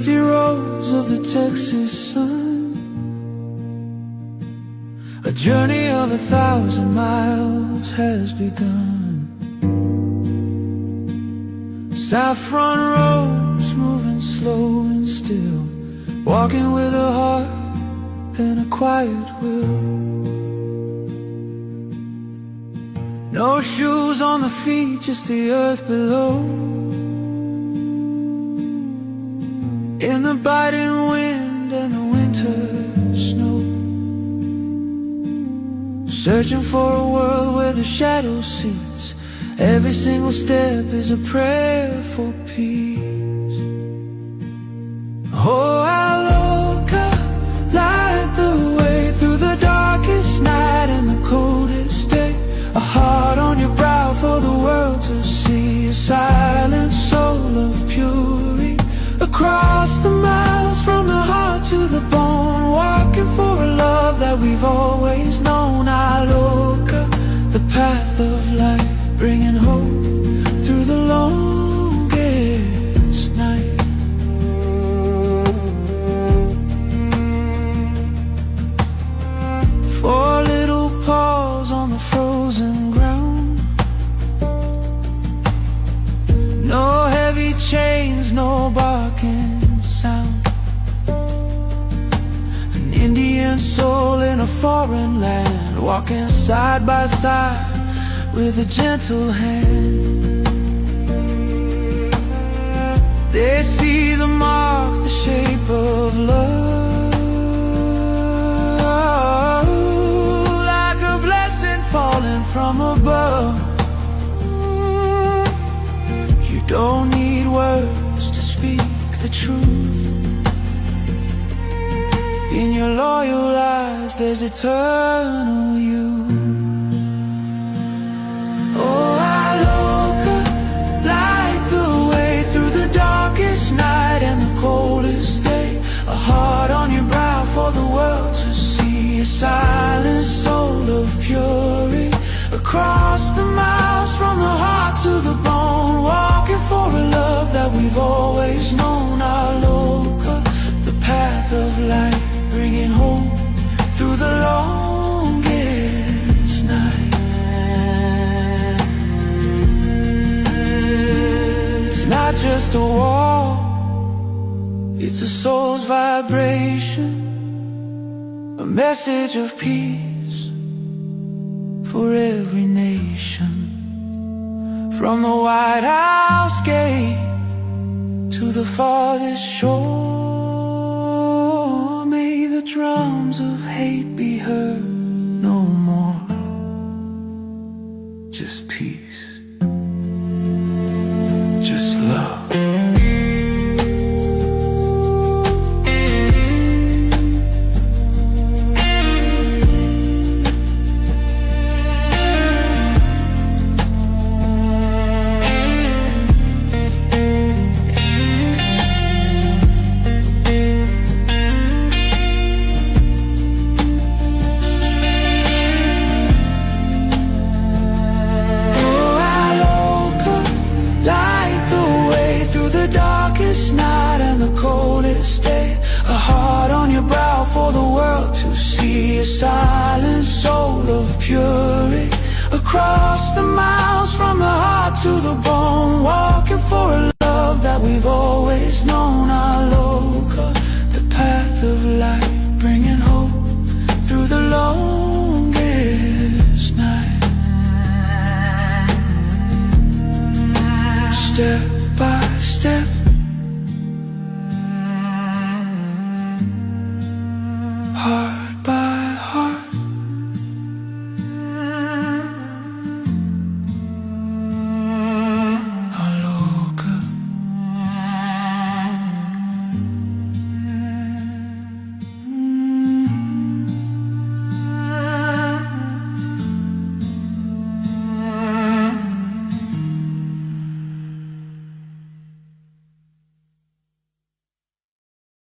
dusty roads of the Texas sun, a journey of 1,000 miles has begun. Saffron roads moving slow and still, walking with a heart and a quiet will. No shoes on the feet, just the earth below. In the biting wind and the winter snow, searching for a world where the shadows cease. Every single step is a prayer for peace. Oh, Aloka, light the way through the darkest night and the coldest day. A heart on your brow for the world to see. A silent soul of purity, across the miles from the heart to the bone, walking for a love that we've always known. Aloka, the path of light, bringing hope through the longest night. Four little paws on the frozen ground, no heavy chains, no barking sound. An Indian soul in a foreign land, walking side by side with a gentle hand. They see the mark, the shape of love, like a blessing falling from above. You don't need words to speak the truth. In your loyal eyes there's eternal youth. Oh, Aloka, light the way through the darkest night and the coldest day. A heart on your brow for the world to see. A silent soul of purity, across the miles from the heart to the bone, walking for a love that we've always known. Aloka, the path of light, bringing hope through the longest night. It's not just a wall, it's a soul's vibration, a message of peace for every nation. From the White House gate to the farthest shore, may the drums of hate be heard no more. Just peace, just love. Night and the coldest day, a heart on your brow for the world to see. A silent soul of purity, across the miles from the heart to the bone, walking for a love that we've always known.